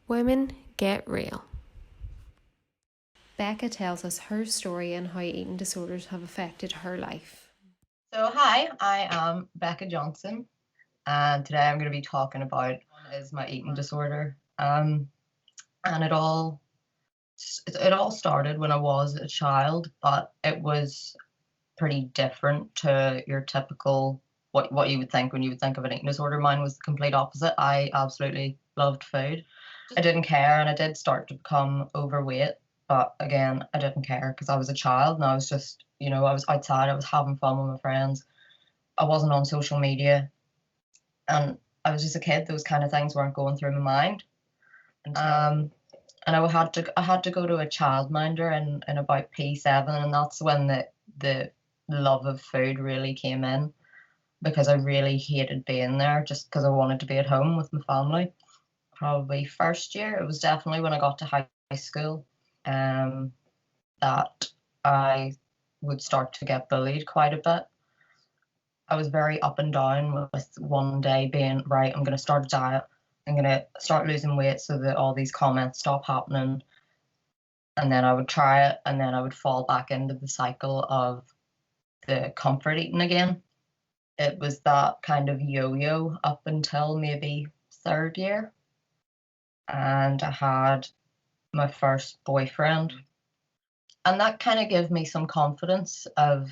Women get real. Becca tells us her story and how eating disorders have affected her life. So, hi, I am Becca Johnson, and today I'm going to be talking about is my eating disorder. And it all started when I was a child, but it was pretty different to your typical what you would think when you would think of an eating disorder. Mine was the complete opposite. I absolutely loved food. I didn't care, and I did start to become overweight. But again, I didn't care because I was a child and I was just, I was outside, I was having fun with my friends. I wasn't on social media, and I was just a kid. Those kind of things weren't going through my mind. Um, and I had to go to a childminder in about P7, and that's when the love of food really came in, because I really hated being there just because I wanted to be at home with my family. Probably first year, it was definitely when I got to high school, um, that I would start to get bullied quite a bit. I was very up and down with one day being, right, I'm going to start a diet. I'm going to start losing weight so that all these comments stop happening. And then I would try it, and then I would fall back into the cycle of the comfort eating again. It was that kind of yo-yo up until maybe third year. And I had my first boyfriend. And that kind of gave me some confidence of,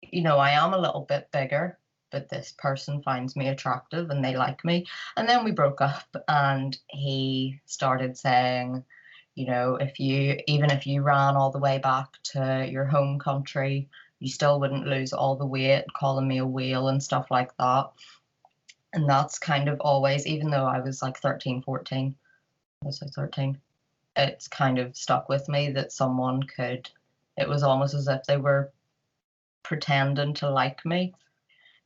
I am a little bit bigger, but this person finds me attractive and they like me. And then we broke up, and he started saying, if you ran all the way back to your home country, you still wouldn't lose all the weight, calling me a whale and stuff like that. And that's kind of always, even though I was like 13, 14, I was like 13, it's kind of stuck with me that it was almost as if they were pretending to like me.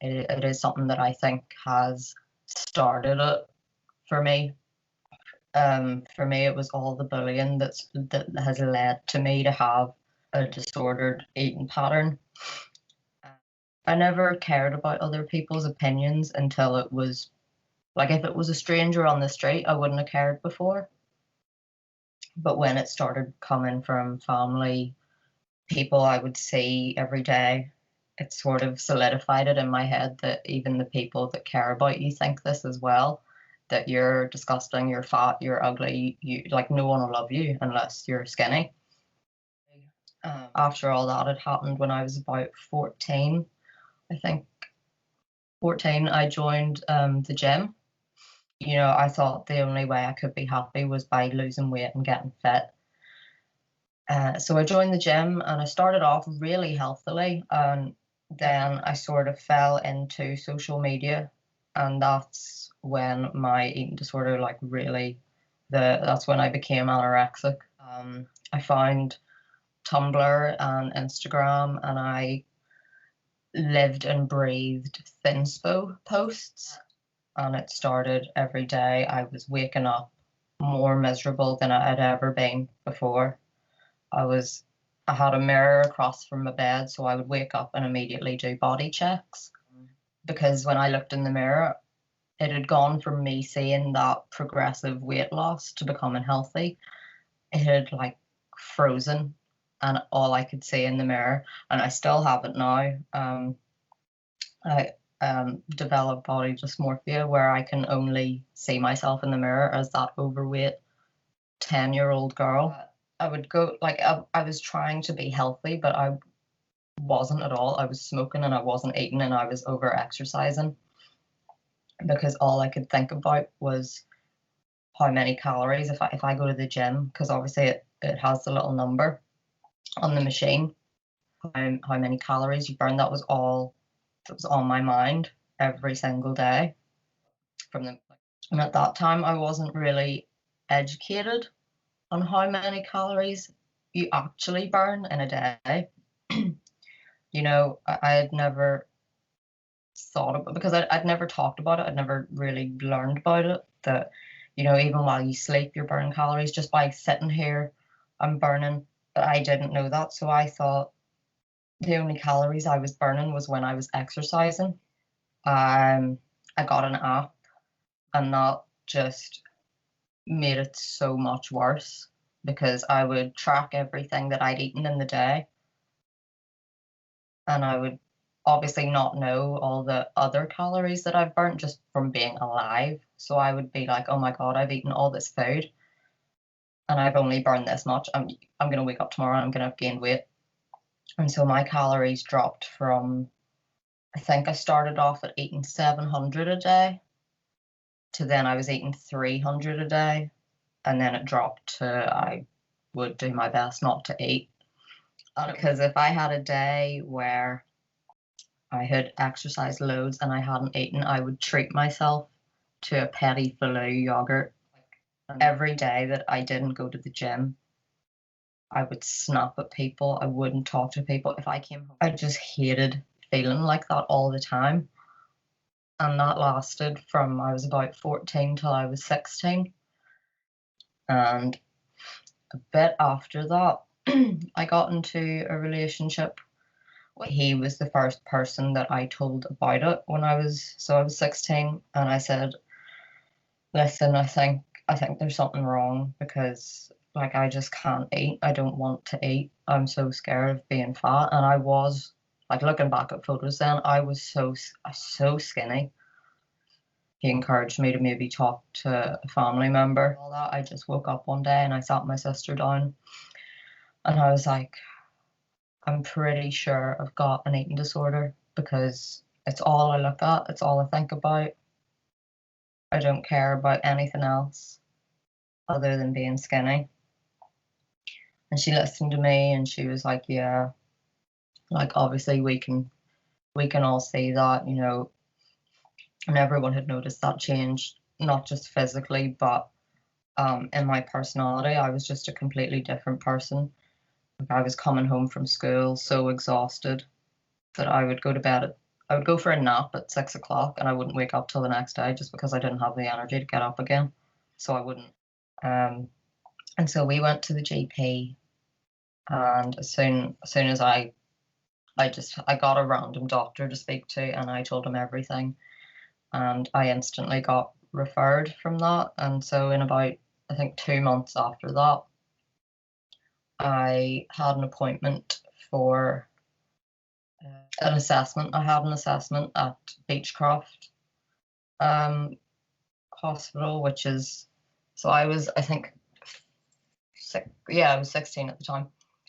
It is something that I think has started it for me. For me, it was all the bullying that has led to me to have a disordered eating pattern. I never cared about other people's opinions until it was like, if it was a stranger on the street, I wouldn't have cared before. But when it started coming from family, people I would see every day, it sort of solidified it in my head that even the people that care about you think this as well, that you're disgusting, you're fat, you're ugly, you like, no one will love you unless you're skinny. After all that had happened, when I was about 14, I think 14, I joined the gym. I thought the only way I could be happy was by losing weight and getting fit. So I joined the gym, and I started off really healthily, and then I sort of fell into social media, and that's when my eating disorder, like, really, that's when I became anorexic. I found Tumblr and Instagram, and I lived and breathed thinspo posts, and it started every day. I was waking up more miserable than I had ever been before. I was I had a mirror across from my bed, so I would wake up and immediately do body checks, because when I looked in the mirror, it had gone from me seeing that progressive weight loss to becoming healthy. It had, like, frozen, and all I could see in the mirror, and I still have it now. I developed body dysmorphia, where I can only see myself in the mirror as that overweight 10-year-old girl. I would go, like, I was trying to be healthy, but I wasn't at all. I was smoking and I wasn't eating and I was over exercising, because all I could think about was how many calories, if I go to the gym, because obviously it has the little number on the machine, how many calories you burn. That was all that was on my mind every single day. And at that time, I wasn't really educated on how many calories you actually burn in a day. I had never thought about, because I'd never talked about it. I'd never really learned about it. That, even while you sleep, you're burning calories just by sitting here. I'm burning, but I didn't know that. So I thought the only calories I was burning was when I was exercising. I got an app, and that just made it so much worse because I would track everything that I'd eaten in the day, and I would obviously not know all the other calories that I've burnt just from being alive. So I would be like, "Oh my God, I've eaten all this food and I've only burned this much. I'm gonna wake up tomorrow and I'm gonna have gained weight." And so my calories dropped from, I think I started off at eating 700 a day to then I was eating 300 a day, and then it dropped to I would do my best not to eat. Because if I had a day where I had exercised loads and I hadn't eaten, I would treat myself to a petit filet yogurt. Every day that I didn't go to the gym, I would snap at people. I wouldn't talk to people. If I came home, I just hated feeling like that all the time. And that lasted from I was about 14 till I was 16. And a bit after that, I got into a relationship. He was the first person that I told about it when I was 16, and I said, "Listen, I think there's something wrong because like I just can't eat. I don't want to eat. I'm so scared of being fat." And I was like looking back at photos then, I was so skinny. He encouraged me to maybe talk to a family member. All that I just woke up one day and I sat my sister down and I was like, "I'm pretty sure I've got an eating disorder because it's all I look at, it's all I think about. I don't care about anything else other than being skinny." And she listened to me and she was like, "Yeah, like obviously we can all see that, you know." And everyone had noticed that change, not just physically, but in my personality. I was just a completely different person. Like I was coming home from school so exhausted that I would go for a nap at 6 o'clock and I wouldn't wake up till the next day just because I didn't have the energy to get up again. So I wouldn't. Um, and so we went to the GP, and as soon as I got a random doctor to speak to, and I told him everything, and I instantly got referred from that. And so in about I think 2 months after that, I had an appointment for an assessment. I had an assessment at Beechcroft um, Hospital, which is so I was I think I was 16 at the time.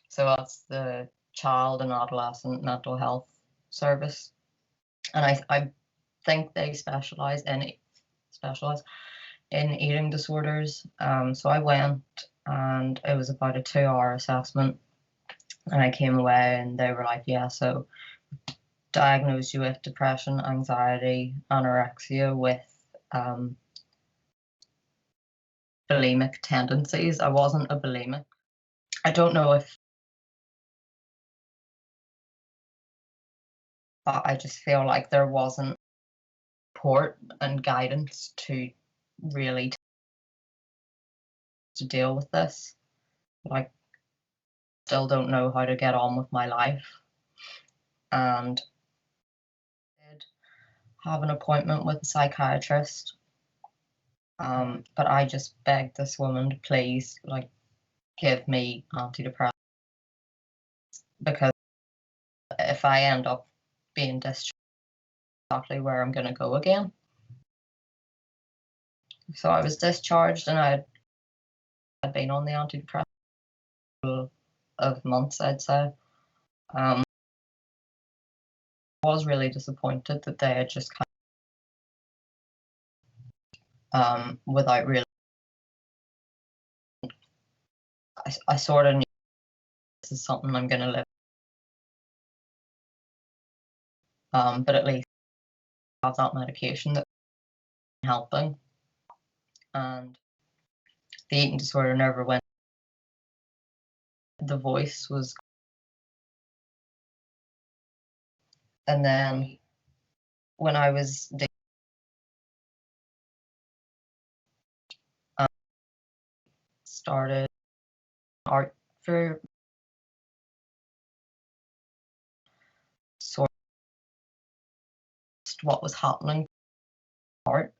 So that's the Child and Adolescent Mental Health Service, and I think they specialize in eating disorders. So I went, and it was about a 2-hour assessment, and I came away, and they were like, "Yeah, so diagnosed you with depression, anxiety, anorexia with um, bulimic tendencies." I wasn't a bulimic. I don't know if, but I just feel like there wasn't support and guidance to really to deal with this. Like, still don't know how to get on with my life, and I did have an appointment with a psychiatrist. But I just begged this woman to please, like, give me antidepressants because if I end up being discharged, exactly where I'm going to go again. So I was discharged, and I had been on the antidepressant of months, I'd say. I was really disappointed that they had just kind without really. I sort of knew this is something I'm going to live. But at least I have that medication that's helping, and the eating disorder never went. The voice was, and then when I was started art for sort of what was happening art.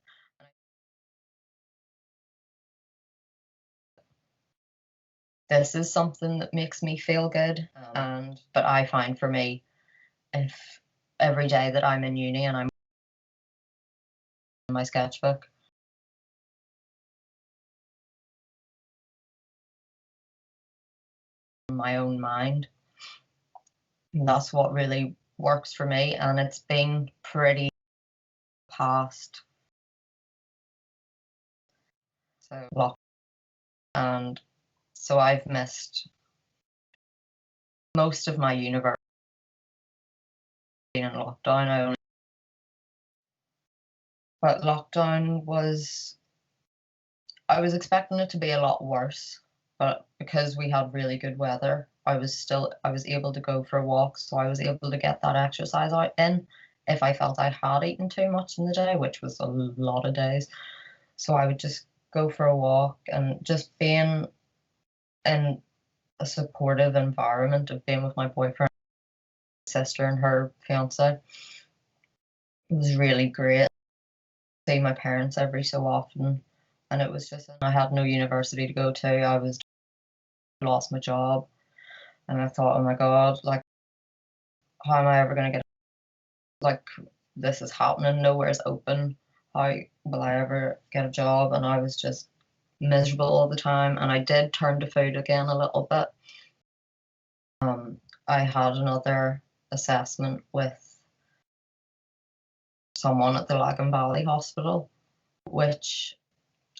this is something that makes me feel good. But I find for me, if every day that I'm in uni and I'm in my sketchbook, in my own mind, that's what really works for me. And it's been pretty past lockdown, and so I've missed most of my university in lockdown. But lockdown was, I was expecting it to be a lot worse, but because we had really good weather, I was able to go for walks, so I was able to get that exercise out in if I felt I had eaten too much in the day, which was a lot of days. So I would just go for a walk, and just being in a supportive environment of being with my boyfriend, sister, and her fiance was really great. See my parents every so often, and it was just, I had no university to go to. I was lost my job, and I thought, oh my god, like, how am I ever going to get, like, this is happening, nowhere's open, how will I ever get a job? And I was just miserable all the time, and I did turn to food again a little bit. I had another assessment with someone at the Lagan Valley Hospital, which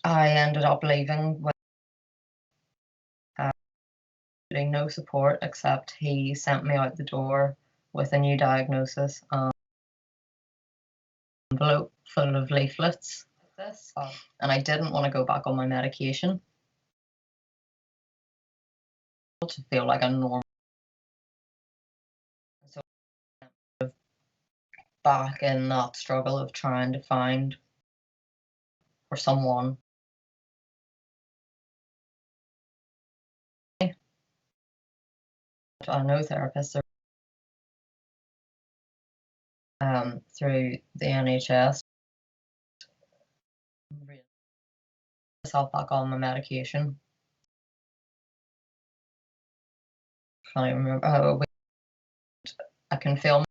I ended up leaving with no support, except he sent me out the door with a new diagnosis, envelope full of leaflets like this. And I didn't want to go back on my medication to feel like a normal. So back in that struggle of trying to find for someone. I know therapists are through the NHS. Really myself back on my medication. I can't remember how I can feel,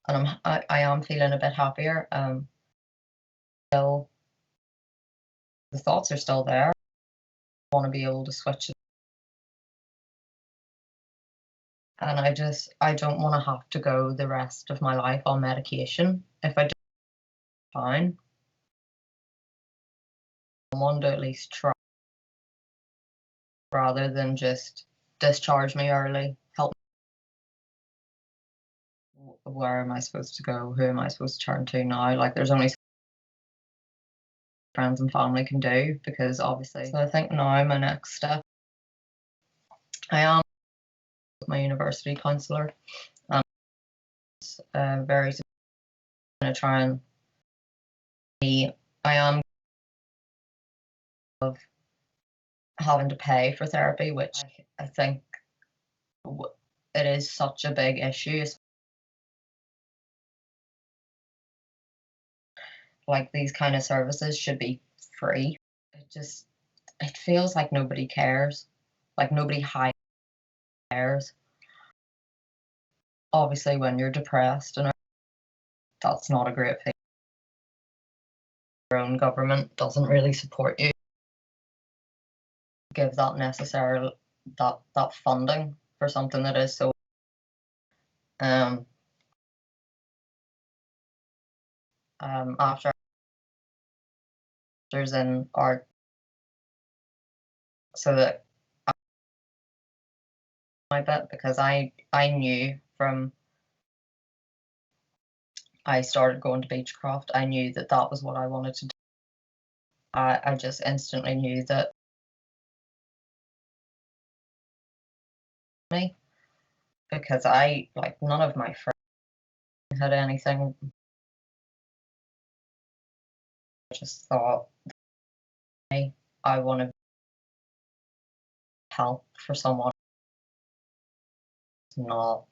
and I am feeling a bit happier. Still, the thoughts are still there. I want to be able to switch it, and I don't want to have to go the rest of my life on medication. If I do, fine. I want to at least try, rather than just discharge me early. Help. Where am I supposed to go? Who am I supposed to turn to now? Like, there's only friends and family can do, because obviously. So I think now my next step, I am with my university counsellor, and very going to try and I am of having to pay for therapy, which I think it is such a big issue. Like, these kind of services should be free. It feels like nobody cares, like nobody cares. Obviously, when you're depressed, and that's not a great thing. Your own government doesn't really support you, give that necessary that funding for something that is so. After there's in art, so that my bit, because I knew from I started going to Beechcraft, I knew that that was what I wanted to do. I just instantly knew that me, because I, like, none of my friends had anything. I just thought, I want to help for someone who's not